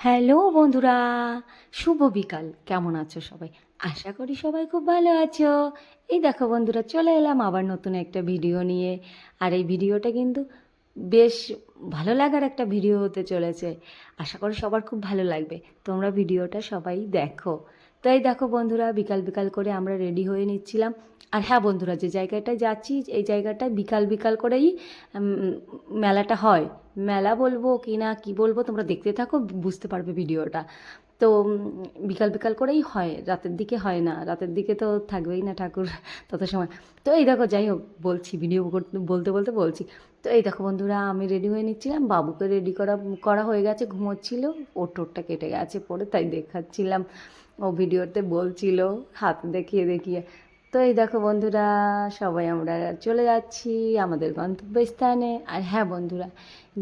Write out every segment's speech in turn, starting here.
Hello বন্ধুরা, শুভ বিকাল। কেমন আছো সবাই? আশা করি সবাই খুব ভালো আছো। এই দেখো বন্ধুরা, চলে এলাম আবার নতুন একটা ভিডিও নিয়ে। আর এই ভিডিওটা কিন্তু বেশ ভালো লাগার একটা ভিডিও হতে চলেছে। আশা করি সবার খুব ভালো লাগবে। তোমরা ভিডিওটা সবাই দেখো। তো এই দেখো বন্ধুরা, বিকাল বিকাল করে আমরা রেডি হয়ে নিচ্ছিলাম। আর হ্যাঁ বন্ধুরা, যে জায়গাটায় যাচ্ছি এই জায়গাটায় বিকাল বিকাল করেই মেলাটা হয়। মেলা বলবো কি না কি বলবো, তোমরা দেখতে থাকো, বুঝতে পারবে ভিডিওটা। তো বিকাল বিকাল করেই হয়, রাতের দিকে হয় না। রাতের দিকে তো থাকবেই না ঠাকুর তত সময়। তো এই দেখো, যাই হোক, বলছি ভিডিও বলতে বলতে বলছি। তো এই দেখো বন্ধুরা, আমি রেডি হয়ে নিচ্ছিলাম, বাবুকে রেডি করা করা হয়ে গেছে, ঘুমোচ্ছিল। ওর ঠোঁটটা কেটে গেছে পরে, তাই দেখাচ্ছিলাম। ও ভিডিওতে বলছিল হাত দেখিয়ে দেখিয়ে। তো এই দেখো বন্ধুরা, সবাই আমরা চলে যাচ্ছি আমাদের গন্তব্যস্থানে। আর হ্যাঁ বন্ধুরা,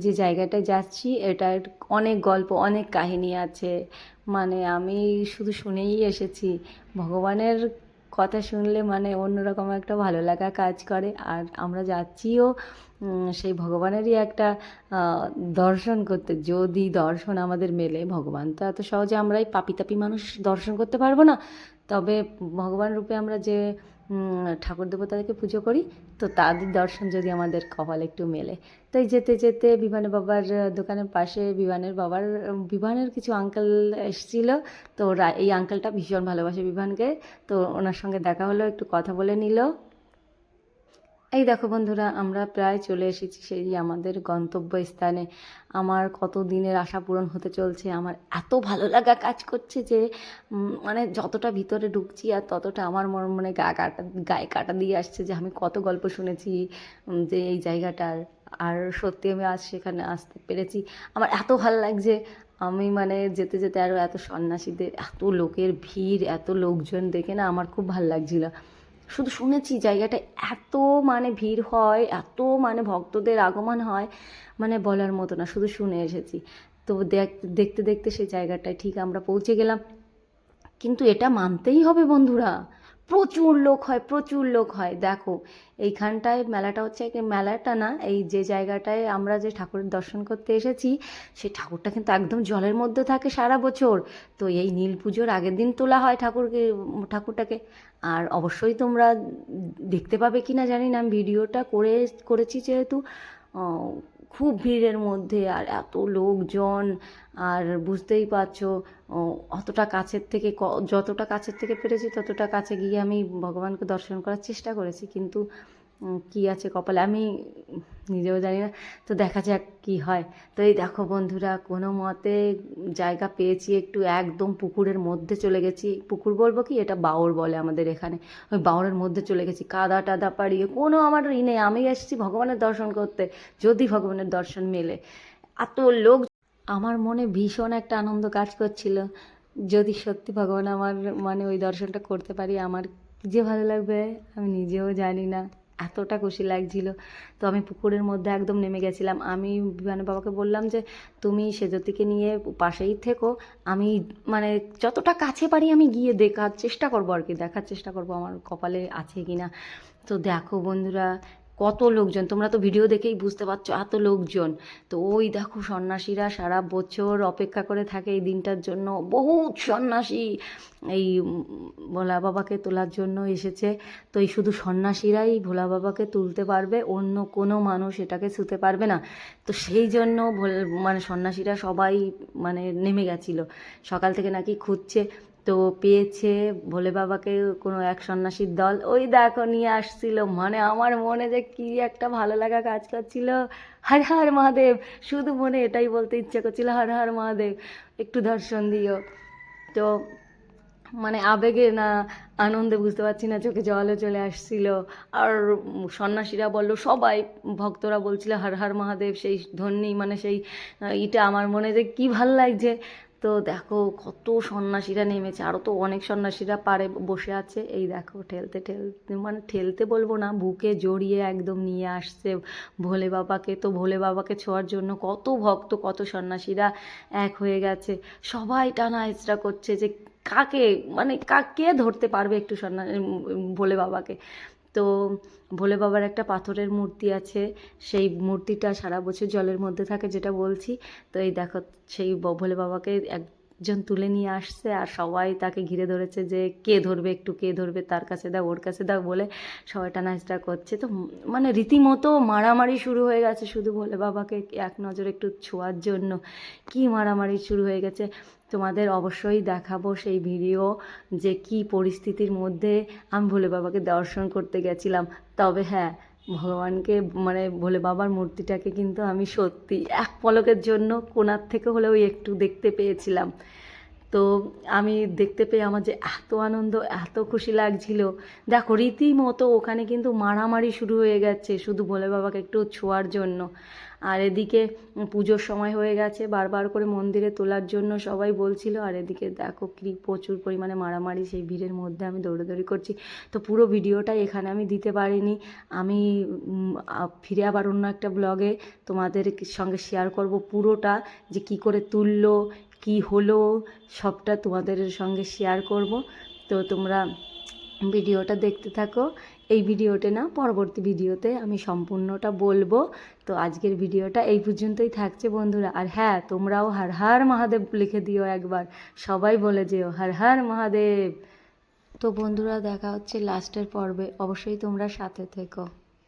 যে জায়গাটায় যাচ্ছি এটার অনেক গল্প, অনেক কাহিনী আছে। মানে আমি শুধু শুনেই এসেছি। ভগবানের কথা শুনলে মানে অন্যরকম একটা ভালো লাগা কাজ করে। আর আমরা যাচ্ছিও সেই ভগবানেরই একটা আহ, দর্শন করতে। যদি দর্শন আমাদের মেলে, ভগবান তো এত সহজে আমরাই পাপি তাপি মানুষ দর্শন করতে পারবো না। তবে ভগবান রূপে আমরা যে ঠাকুর দেবতাদেরকে পুজো করি, তো তাদের দর্শন যদি আমাদের কপালে একটু মেলে। তো এই যেতে যেতে বিমানের বাবার দোকানের পাশে বিভানের কিছু আঙ্কেল এসেছিল। তো ওরা, এই আঙ্কেলটা ভীষণ ভালোবাসে বিভানকে। তো ওনার সঙ্গে দেখা হলো, একটু কথা বলে নিল। এই দেখো বন্ধুরা, আমরা প্রায় চলে এসেছি সেই আমাদের গন্তব্যস্থানে। আমার কত দিনের আশা পূরণ হতে চলছে। আমার এত ভালো লাগা কাজ করছে যে মানে যতটা ভিতরে ঢুকছি আর ততটা আমার মনে গায়ে কাটা দিয়ে আসছে যে আমি কত গল্প শুনেছি যে এই জায়গাটার। আর সত্যি আমি আজ সেখানে আসতে পেরেছি। আমার এত ভালো লাগছে। আমি মানে যেতে যেতে আরও এত সন্ন্যাসীদের এত লোকের ভিড়, এত লোকজন দেখে না আমার খুব ভালো লাগছিল। শুধু শুনেছি জায়গাটা এত মানে ভিড় হয়, এত মানে ভক্তদের আগমন হয়, মানে বলার মতো না, শুধু শুনে এসেছি। তো দেখতে দেখতে সেই জায়গাটায় ঠিক আমরা পৌঁছে গেলাম। কিন্তু এটা মানতেই হবে বন্ধুরা, প্রচুর লোক হয়, প্রচুর লোক হয়। দেখো, এইখানটায় মেলাটা হচ্ছে মেলাটা না, এই যে জায়গাটায় আমরা যে ঠাকুরের দর্শন করতে এসেছি, সেই ঠাকুরটা কিন্তু একদম জলের মধ্যে থাকে সারা বছর। তো এই নীল পুজোর আগের দিন তোলা হয় ঠাকুরটাকে। আর অবশ্যই তোমরা দেখতে পাবে কি না জানি না, আমি ভিডিওটা করেছি যেহেতু আহ, খুব ভিড়ের মধ্যে আর এত লোকজন। আর বুঝতেই পারছো, অতটা কাছের থেকে যতটা কাছের থেকে পেরেছি ততটা কাছে গিয়ে আমি ভগবানকে দর্শন করার চেষ্টা করেছি। কিন্তু কি আছে কপালে আমি নিজেও জানি না। তো দেখা যাক কি হয়। তো এই দেখো বন্ধুরা, কোনো মতে জায়গা পেয়েছি একটু, একদম পুকুরের মধ্যে চলে গেছি। পুকুর বলবো কি, এটা বাওর বলে আমাদের এখানে। ওই বাওরের মধ্যে চলে গেছি, কাদা টাদা পাড়িয়ে, কোনো আমার নেই। আমি এসেছি ভগবানের দর্শন করতে, যদি ভগবানের দর্শন মেলে। এত লোক, আমার মনে ভীষণ একটা আনন্দ কাজ করছিল। যদি সত্যি ভগবান আমার মানে ওই দর্শনটা করতে পারি, আমার কী যে ভালো লাগবে আমি নিজেও জানি না। এতটা খুশি লাগছিল। তো আমি পুকুরের মধ্যে একদম নেমে গেছিলাম। আমি বিমানের বাবাকে বললাম যে তুমি সেজতিকে নিয়ে পাশেই থেকো, আমি মানে যতটা কাছে পারি আমি গিয়ে দেখার চেষ্টা করবো, আর কি দেখার চেষ্টা করবো আমার কপালে আছে কি না। তো দেখো বন্ধুরা, কত লোকজন, তোমরা তো ভিডিও দেখেই বুঝতে পারছো এত লোকজন। তো ওই দেখো, সন্ন্যাসীরা সারা বছর অপেক্ষা করে থাকে এই দিনটার জন্য। বহুত সন্ন্যাসী এই ভোলা বাবাকে তোলার জন্য এসেছে। তো এই শুধু সন্ন্যাসীরাই ভোলা বাবাকে তুলতে পারবে, অন্য কোনো মানুষ এটাকে ছুঁতে পারবে না। তো সেই জন্য মানে সন্ন্যাসীরা সবাই মানে নেমে গেছিলো, সকাল থেকে নাকি খুঁজছে। তো পেয়েছে ভোলে বাবাকে কোনো এক সন্ন্যাসীর দল, ওই দেখো নিয়ে আসছিল। মানে আমার মনে যে কি একটা ভালো লাগা কাজ করছিল। হর হর মহাদেব, শুধু মনে এটাই বলতে ইচ্ছে করছিল, হর হর মহাদেব, একটু দর্শন দিও। তো মানে আবেগে না আনন্দে বুঝতে পারছি না, চোখে জলও চলে আসছিল। আর সন্ন্যাসীরা বললো, সবাই ভক্তরা বলছিল হর হর মহাদেব, সেই ধ্বনি মানে সেই ইটা আমার মনে যে কি ভাল লাগছে। তো দেখো কত সন্ন্যাসীরা নেমেছে, আরও তো অনেক সন্ন্যাসীরা পারে বসে আছে। এই দেখো ঠেলতে ঠেলতে, মানে ঠেলতে বলবো না, বুকে জড়িয়ে একদম নিয়ে আসছে ভোলে বাবাকে। তো ভোলে বাবাকে ছোঁয়ার জন্য কত ভক্ত, কত সন্ন্যাসীরা এক হয়ে গেছে। সবাই টানা হেচড়া করছে যে কাকে মানে কাকে ধরতে পারবে একটু ভোলে বাবাকে। তো ভোলে বাবার একটা পাথরের মূর্তি আছে, সেই মূর্তিটা সারা বছর জলের মধ্যে থাকে যেটা বলছি। তো এই দেখো সেই ভোলে বাবাকে একজন তুলে নিয়ে আসছে, আর সবাই তাকে ঘিরে ধরেছে যে কে ধরবে, একটু কে ধরবে, তার কাছে দাও, ওর কাছে দাও বলে সবাই টানাহেঁচড়া করছে। তো মানে রীতিমতো মারামারি শুরু হয়ে গেছে শুধু ভোলে বাবাকে এক নজর একটু ছোঁয়ার জন্য। কি মারামারি শুরু হয়ে গেছে, তোমাদের অবশ্যই দেখাবো সেই ভিডিও, যে কি পরিস্থিতির মধ্যে আমি ভোলে বাবাকে দর্শন করতে গেছিলাম। তবে হ্যাঁ, ভগবানকে মানে ভোলে বাবার মূর্তিটাকে কিন্তু আমি সত্যি এক পলকের জন্য কোণার থেকে হলেও একটু দেখতে পেয়েছিলাম। তো আমি দেখতে পেয়ে আমার যে এত আনন্দ, এত খুশি লাগছিল। দেখো রীতিমতো ওখানে কিন্তু মারামারি শুরু হয়ে গেছে শুধু ভোলে বাবাকে একটু ছোঁয়ার জন্য। আর এদিকে পুজোর সময় হয়ে গেছে, বারবার করে মন্দিরে তোলার জন্য সবাই বলছিল। আর এদিকে দেখো কি প্রচুর পরিমাণে মারামারি, সেই ভিড়ের মধ্যে আমি দৌড়াদৌড়ি করছি। তো পুরো ভিডিওটাই এখানে আমি দিতে পারিনি। আমি ফিরে আবার অন্য একটা ব্লগে তোমাদের সঙ্গে শেয়ার করব পুরোটা, যে কি করে তুললো, কি হলো, সবটা তোমাদের সঙ্গে শেয়ার করব। তো তোমরা ভিডিওটা দেখতে থাকো। এই ভিডিওতে না, পরবর্তী ভিডিওতে আমি সম্পূর্ণটা বলবো। তো আজকের ভিডিওটা এই পর্যন্তই থাকছে বন্ধুরা। আর হ্যাঁ, তোমরাও হর হর মহাদেব লিখে দিও একবার, সবাই বলে যেও হর হর মহাদেব। তো বন্ধুরা দেখা হচ্ছে লাস্টের পর্বে, অবশ্যই তোমরা সাথে থেকো।